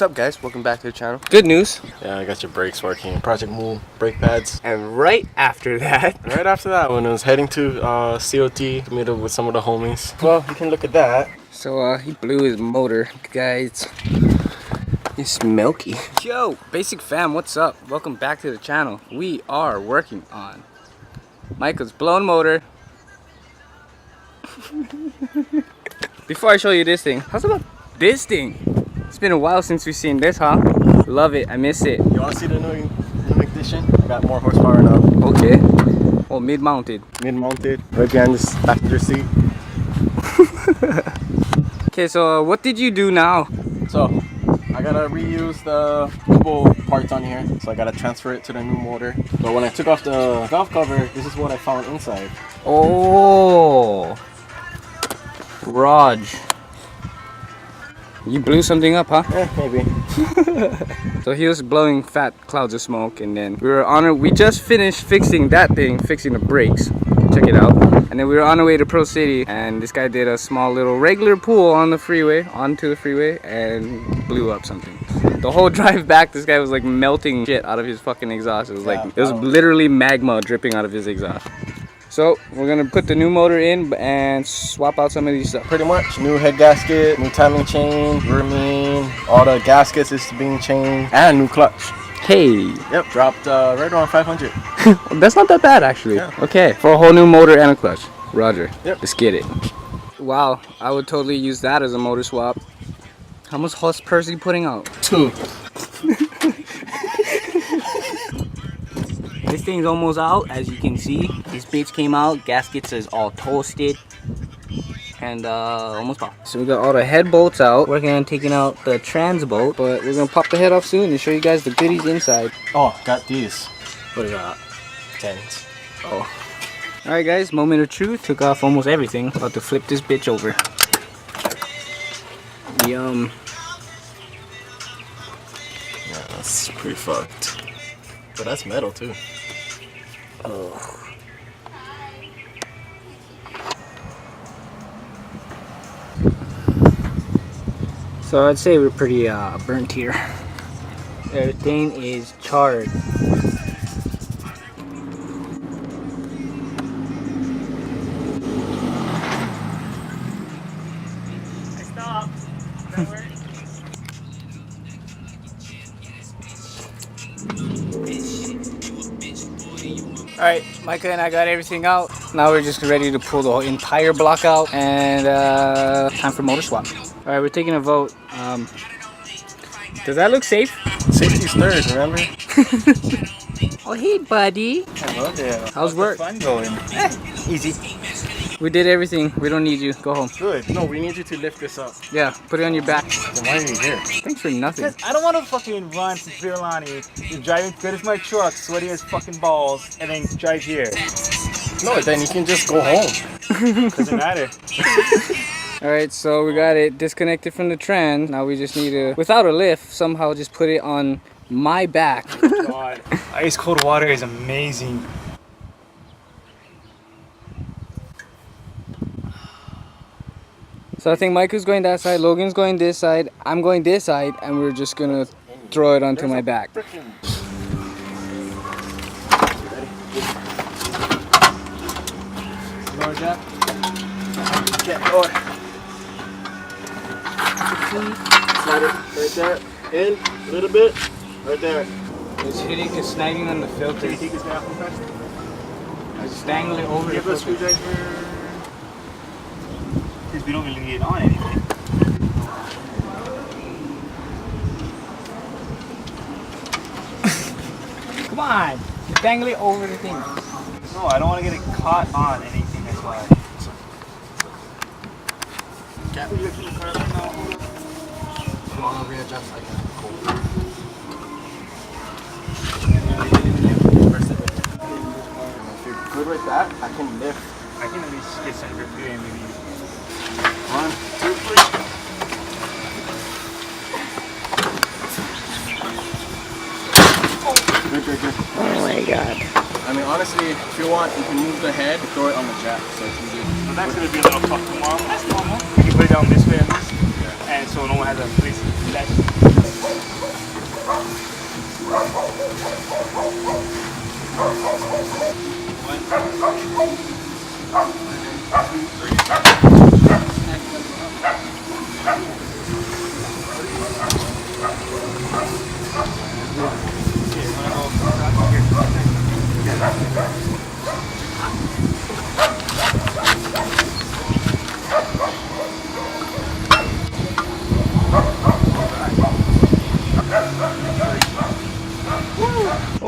What's up, guys? Welcome back to the channel. Good news. Yeah, I got your brakes working. Project Move brake pads. And right after that, when I was heading to COT to meet up with some of the homies. Well, you can look at that. So he blew his motor, guys. It's milky. Yo, Basic Fam, what's up? Welcome back to the channel. We are working on Michael's blown motor. Before I show you this thing, how's about this thing? It's been a while since we've seen this, huh? Love it, I miss it. You want to see the new ignition? Got more horsepower now. Okay. Oh, mid-mounted. Mid-mounted, right behind this passenger seat. Okay, so what did you do now? So, I gotta reuse the couple parts on here. So I gotta transfer it to the new motor. But when I took off the valve cover, this is what I found inside. Oh, Raj. You blew something up, huh? Yeah, maybe. So he was blowing fat clouds of smoke, and then we just finished fixing that thing, fixing the brakes. Check it out. And then we were on our way to Pro City, and this guy did a small little regular pool on the freeway, onto the freeway, and blew up something. The whole drive back, this guy was like melting shit out of his fucking exhaust. It was like, it was literally magma dripping out of his exhaust. So we're gonna put the new motor in and swap out some of these stuff. Pretty much new head gasket, new timing chain, vermin, all the gaskets is being changed, and new clutch. Hey. Yep, dropped right around 500. That's not that bad actually. Yeah. Okay, for a whole new motor and a clutch. Roger. Yep. Let's get it. Wow, I would totally use that as a motor swap. How much horsepower is he putting out? 2. This thing's almost out, as you can see. These bits came out, gaskets is all toasted, and almost popped. So we got all the head bolts out, Working on taking out the trans bolt. but we're gonna pop the head off soon and show you guys the goodies inside. Oh, got these. What is that? 10s. Oh. Alright guys, moment of truth. Took off almost everything. About to flip this bitch over. Yum. Yeah, that's pretty fucked. But that's metal too. Oh. So I'd say we're pretty burnt here. Everything is charred. Stop. That work? Alright, Micah and I got everything out. Now we're just ready to pull the whole entire block out and time for motor swap. Alright, we're taking a vote. Does that look safe? Safety's third, remember? Oh, hey, buddy. Hello there. How's work? Fun going. Easy. We did everything. We don't need you. Go home. Good. No, we need you to lift this up. Yeah, put it on your back. Then why are you here? Thanks for nothing. I don't want to fucking run to Virlani, driving good as my truck, sweaty as fucking balls, and then drive here. No, then you can just go home. Doesn't matter. Alright, so we got it disconnected from the trans. Now we just need to, without a lift, somehow just put it on my back. God, ice cold water is amazing. So I think Micah's going that side, Logan's going this side, I'm going this side, and we're just gonna throw it onto my back. Lower jack. Get going. Slide it right there. In a little bit. Right there. It's hitting, it's snagging on the filter. Can you take this guy off real fast? It's dangling over the Give us a filter. screwdriver. Because we don't really need it on anyway. Come on! It's dangling over the thing. No, I don't want to get it caught on anything, that's why. Can't be looking at the car right now. You want to readjust like that? Cool. If you're good with that, I can lift. I can at least get some grip here and maybe. 1, 2, 3. Good. Oh my god. I mean, honestly, if you want, you can move the head, throw it on the jack, so it's easy. So that's going to be a little tough tomorrow. That's normal. You can put it down this way and this. Yeah. And so no one has a place to relax.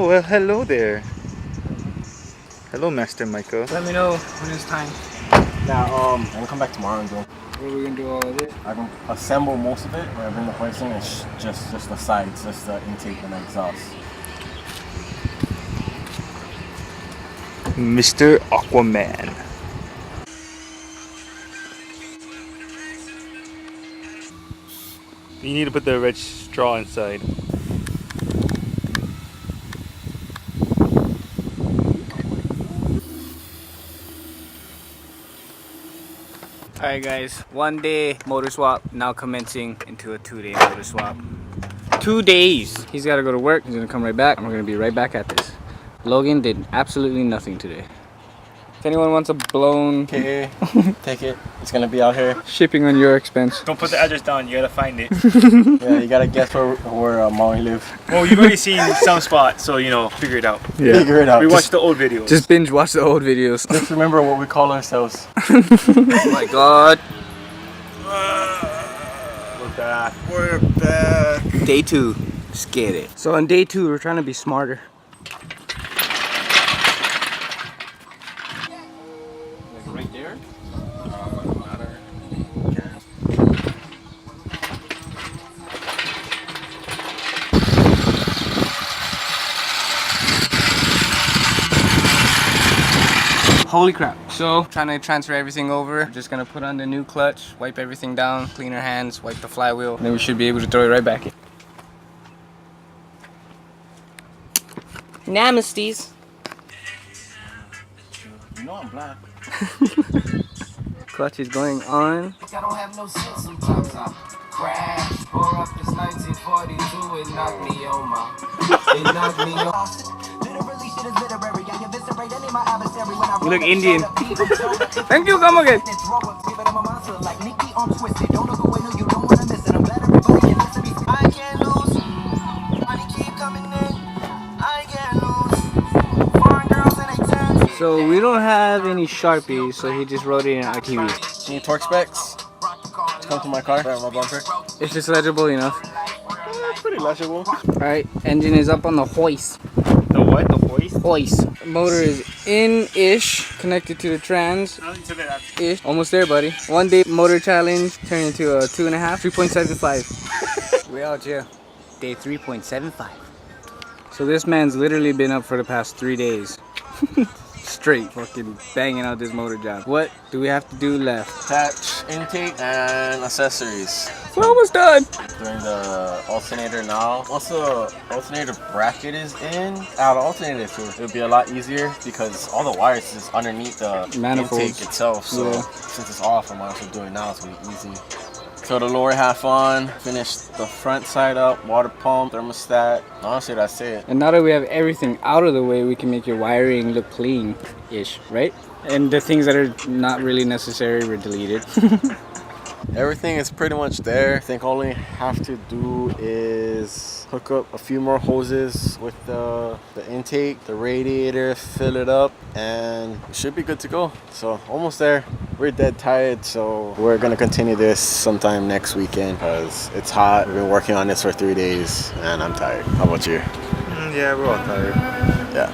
Oh, well, hello there. Hello, Master Michael. Let me know when it's time. Now, I'm gonna come back tomorrow and do. What are we gonna do all of this? I can assemble most of it. Where I bring the parts in, it's just the sides, just the intake and the exhaust. Mr. Aquaman. You need to put the red straw inside. Alright guys, 1 day motor swap now commencing into a 2-day motor swap. 2 days! He's gotta go to work. He's gonna come right back. And we're gonna be right back at this. Logan did absolutely nothing today. If anyone wants a blown Okay, take it. It's gonna be out here. shipping on your expense. Don't put the address down, you gotta find it. Yeah, you gotta guess where Maui live. Well, you've already seen some spot, so you know, figure it out. Figure it out. We watched the old videos. Just binge watch the old videos. Just remember what we call ourselves. Oh my god. We're back. We're back. Day 2. Let's get it. So on day 2, we're trying to be smarter. Right there. Holy crap. So, trying to transfer everything over. Just gonna put on the new clutch, wipe everything down, clean our hands, wipe the flywheel. Then we should be able to throw it right back in. Namasties. You know I'm black. Clutch is going on. I don't have no sense sometimes. I crash. Pour up this 1942, it knocked me on my. It knocked me on. Literally, shit is literary. I eviscerate any of my adversary when I You look Indian. Thank you, come again. Like Nikki on Twisted. Don't look away, no, you don't wanna miss it. I'm glad everybody can listen to me. I can't lose. Money keep coming in. I can't lose. Foreign girls and they tend. So we don't have any Sharpies, so he just wrote it in RTV. Any torque specs? Come to my car. Right on my bumper. It's just legible enough. Pretty legible. Alright, engine is up on the hoist. The what? The hoist? Hoist. Motor is in-ish, connected to the trans-ish. Almost there, buddy. 1 day motor challenge turned into a 2.5, 3.75. We out here. Day 3.75. So this man's literally been up for the past 3 days. Straight fucking banging out this motor job. What do we have to do left? Attach intake and accessories. We're almost done. Doing the alternator now. Once the alternator bracket is in, out of alternator too, it'll be a lot easier because all the wires is just underneath the Manifolds. intake itself. So Yeah. since it's off, I might as well do it now. It's gonna be easy. So the lower half on, finish the front side up, water pump, thermostat. Honestly, that's it. And now that we have everything out of the way, we can make your wiring look clean-ish, right? And the things that are not really necessary were deleted. Everything is pretty much there. I think all we have to do is hook up a few more hoses with the intake, the radiator, fill it up, and it should be good to go. So almost there. We're dead tired, so we're gonna continue this sometime next weekend because it's hot. We've been working on this for 3 days and I'm tired. How about you? Yeah, we're all tired. Yeah.